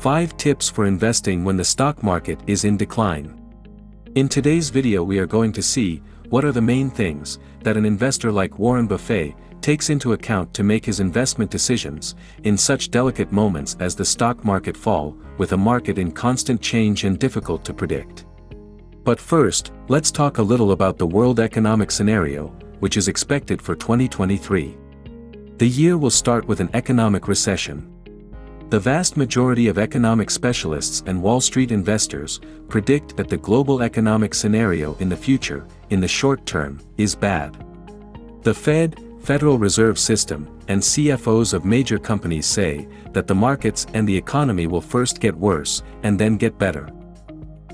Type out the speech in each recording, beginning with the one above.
5 tips for investing when the stock market is in decline. In today's video we are going to see what are the main things that an investor like Warren Buffett takes into account to make his investment decisions in such delicate moments as the stock market fall, with a market in constant change and difficult to predict. But first, let's talk a little about the world economic scenario, which is expected for 2023. The year will start with an economic recession. The vast majority of economic specialists and Wall Street investors predict that the global economic scenario in the future, in the short term, is bad. The Fed, Federal Reserve System, and CFOs of major companies say that the markets and the economy will first get worse and then get better.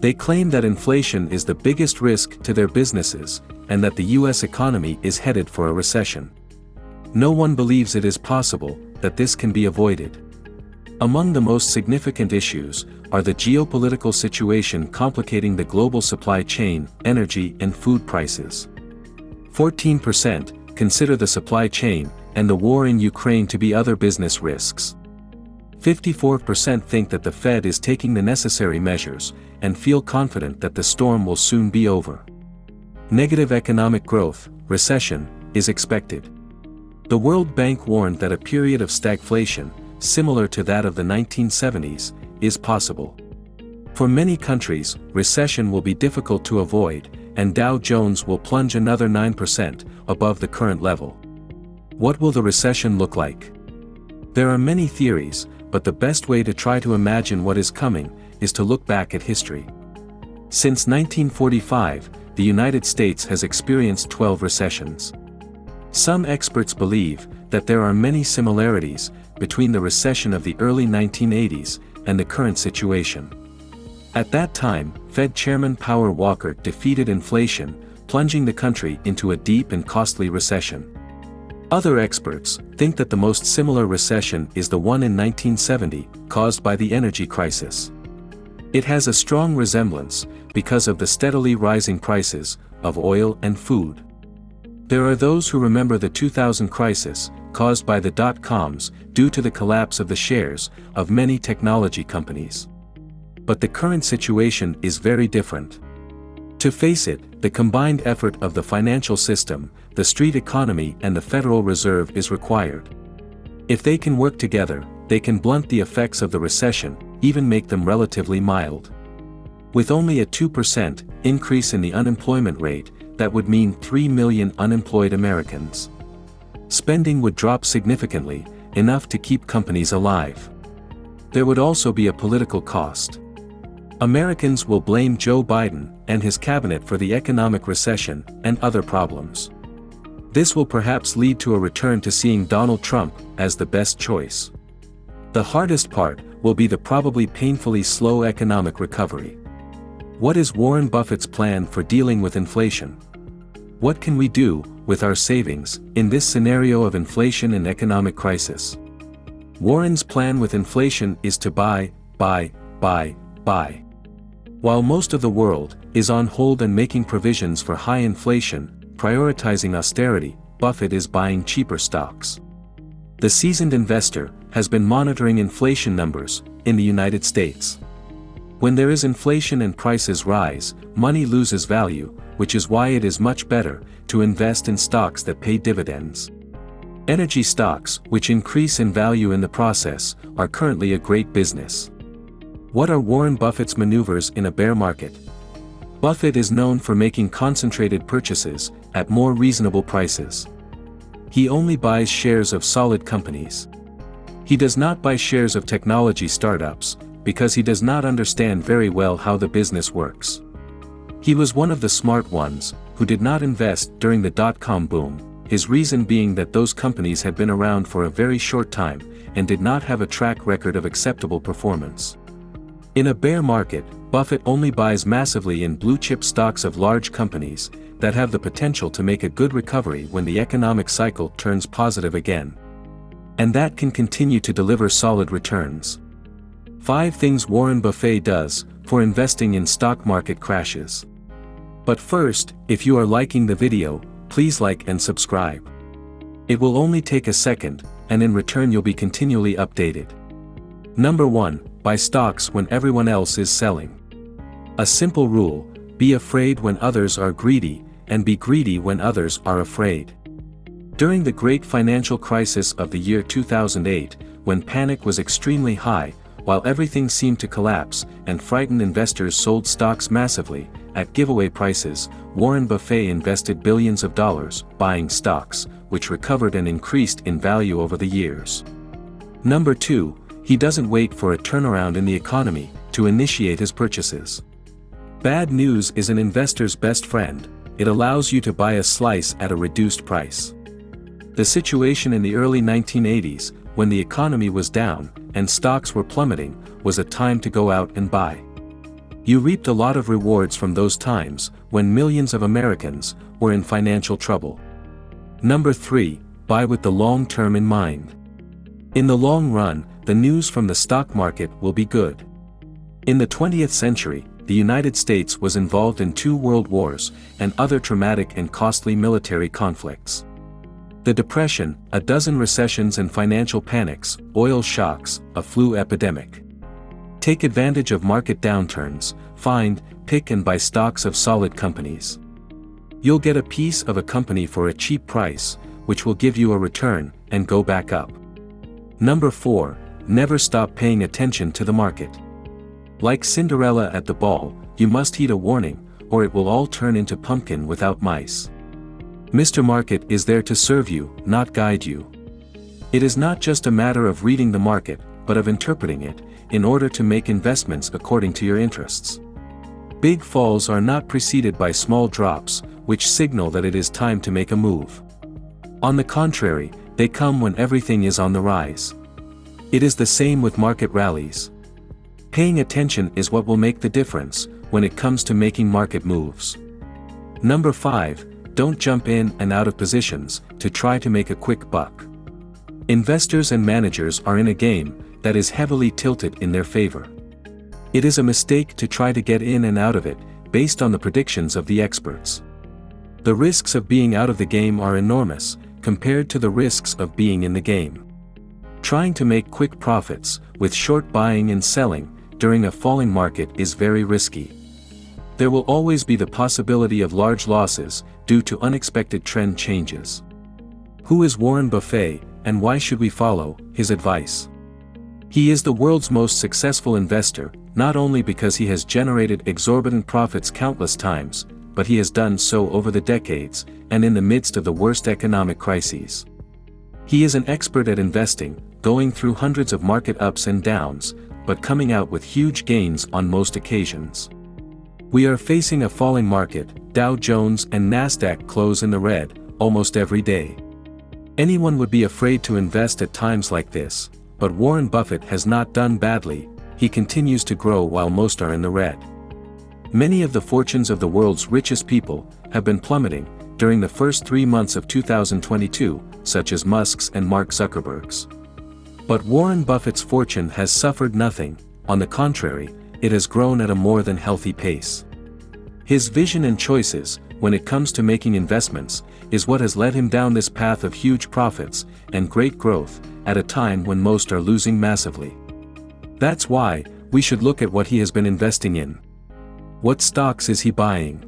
They claim that inflation is the biggest risk to their businesses and that the US economy is headed for a recession. No one believes it is possible that this can be avoided. Among the most significant issues are the geopolitical situation complicating the global supply chain, energy and food prices. 14% consider the supply chain and the war in Ukraine to be other business risks. 54% think that the Fed is taking the necessary measures and feel confident that the storm will soon be over. Negative economic growth, recession, is expected. The World Bank warned that a period of stagflation, similar to that of the 1970s, is possible. For many countries, recession will be difficult to avoid, and Dow Jones will plunge another 9% above the current level. What will the recession look like? There are many theories, but the best way to try to imagine what is coming is to look back at history. Since 1945, the United States has experienced 12 recessions. Some experts believe that there are many similarities between the recession of the early 1980s and the current situation. At that time, Fed Chairman Powell Walker defeated inflation, plunging the country into a deep and costly recession. Other experts think that the most similar recession is the one in 1970, caused by the energy crisis. It has a strong resemblance because of the steadily rising prices of oil and food. There are those who remember the 2000 crisis, caused by the dot-coms due to the collapse of the shares of many technology companies. But the current situation is very different. To face it, the combined effort of the financial system, the street economy and the Federal Reserve is required. If they can work together, they can blunt the effects of the recession, even make them relatively mild. With only a 2% increase in the unemployment rate, that would mean 3 million unemployed Americans. Spending would drop significantly, enough to keep companies alive. There would also be a political cost. Americans will blame Joe Biden and his cabinet for the economic recession and other problems. This will perhaps lead to a return to seeing Donald Trump as the best choice. The hardest part will be the probably painfully slow economic recovery. What is Warren Buffett's plan for dealing with inflation? What can we do with our savings in this scenario of inflation and economic crisis? Warren's plan with inflation is to buy. While most of the world is on hold and making provisions for high inflation, prioritizing austerity, Buffett is buying cheaper stocks. The seasoned investor has been monitoring inflation numbers in the United States. When there is inflation and prices rise, money loses value, which is why it is much better to invest in stocks that pay dividends. Energy stocks, which increase in value in the process, are currently a great business. What are Warren Buffett's maneuvers in a bear market? Buffett is known for making concentrated purchases at more reasonable prices. He only buys shares of solid companies. He does not buy shares of technology startups, because he does not understand very well how the business works. He was one of the smart ones who did not invest during the dot-com boom, his reason being that those companies had been around for a very short time and did not have a track record of acceptable performance. In a bear market, Buffett only buys massively in blue-chip stocks of large companies that have the potential to make a good recovery when the economic cycle turns positive again. And that can continue to deliver solid returns. 5 things Warren Buffett does for investing in stock market crashes. But first, if you are liking the video, please like and subscribe. It will only take a second, and in return you'll be continually updated. Number 1. buy stocks when everyone else is selling. A simple rule: be afraid when others are greedy, and be greedy when others are afraid. During the great financial crisis of the year 2008, when panic was extremely high, while everything seemed to collapse, and frightened investors sold stocks massively, at giveaway prices, Warren Buffett invested billions of dollars, buying stocks, which recovered and increased in value over the years. Number 2, he doesn't wait for a turnaround in the economy to initiate his purchases. Bad news is an investor's best friend. It allows you to buy a slice at a reduced price. The situation in the early 1980s, when the economy was down, and stocks were plummeting, was a time to go out and buy. You reaped a lot of rewards from those times, when millions of Americans were in financial trouble. Number 3, buy with the long term in mind. In the long run, the news from the stock market will be good. In the 20th century, the United States was involved in 2 world wars, and other traumatic and costly military conflicts. The Depression, a dozen recessions and financial panics, oil shocks, a flu epidemic. Take advantage of market downturns, find, pick and buy stocks of solid companies. You'll get a piece of a company for a cheap price, which will give you a return, and go back up. Number 4, never stop paying attention to the market. Like Cinderella at the ball, you must heed a warning, or it will all turn into pumpkin without mice. Mr. Market is there to serve you, not guide you. It is not just a matter of reading the market, but of interpreting it, in order to make investments according to your interests. Big falls are not preceded by small drops, which signal that it is time to make a move. On the contrary, they come when everything is on the rise. It is the same with market rallies. Paying attention is what will make the difference when it comes to making market moves. Number 5, don't jump in and out of positions to try to make a quick buck. Investors and managers are in a game that is heavily tilted in their favor. It is a mistake to try to get in and out of it based on the predictions of the experts. The risks of being out of the game are enormous compared to the risks of being in the game. Trying to make quick profits with short buying and selling during a falling market is very risky. There will always be the possibility of large losses due to unexpected trend changes. Who is Warren Buffett, and why should we follow his advice? He is the world's most successful investor, not only because he has generated exorbitant profits countless times, but he has done so over the decades, and in the midst of the worst economic crises. He is an expert at investing, going through hundreds of market ups and downs, but coming out with huge gains on most occasions. We are facing a falling market. Dow Jones and Nasdaq close in the red almost every day. Anyone would be afraid to invest at times like this, but Warren Buffett has not done badly. He continues to grow while most are in the red. Many of the fortunes of the world's richest people have been plummeting during the first 3 months of 2022, such as Musk's and Mark Zuckerberg's. But Warren Buffett's fortune has suffered nothing. On the contrary, it has grown at a more than healthy pace. His vision and choices, when it comes to making investments, is what has led him down this path of huge profits and great growth, at a time when most are losing massively. That's why we should look at what he has been investing in. What stocks is he buying?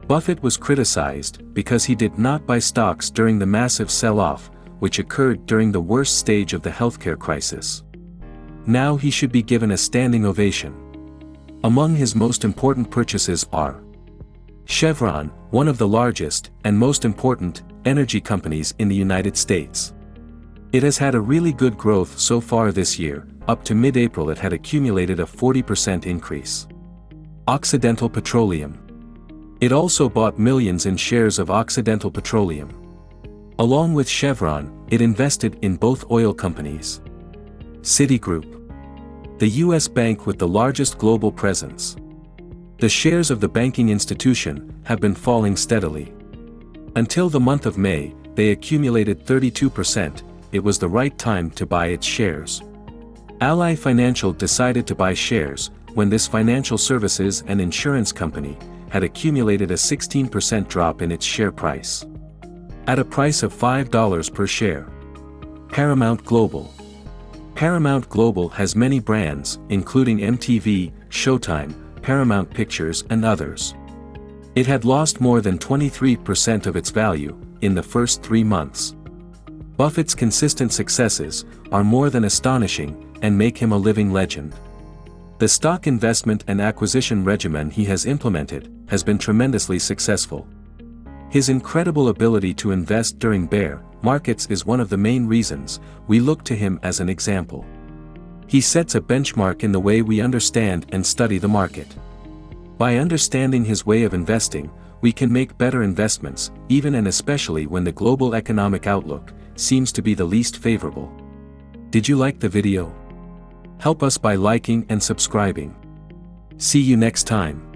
Buffett was criticized because he did not buy stocks during the massive sell-off, which occurred during the worst stage of the healthcare crisis. Now he should be given a standing ovation. Among his most important purchases are Chevron, one of the largest and most important energy companies in the United States. It has had a really good growth so far this year. Up to mid-April it had accumulated a 40% increase. Occidental Petroleum. It also bought millions in shares of Occidental Petroleum. Along with Chevron, it invested in both oil companies. Citigroup, the U.S. bank with the largest global presence. The shares of the banking institution have been falling steadily. Until the month of May, they accumulated 32%. It was the right time to buy its shares. Ally Financial decided to buy shares when this financial services and insurance company had accumulated a 16% drop in its share price. At a price of $5 per share. Paramount Global. Paramount Global has many brands, including MTV, Showtime, Paramount Pictures and others. It had lost more than 23% of its value in the first 3 months. Buffett's consistent successes are more than astonishing and make him a living legend. The stock investment and acquisition regimen he has implemented has been tremendously successful. His incredible ability to invest during bear markets is one of the main reasons we look to him as an example. He sets a benchmark in the way we understand and study the market. By understanding his way of investing, we can make better investments, even and especially when the global economic outlook seems to be the least favorable. Did you like the video? Help us by liking and subscribing. See you next time.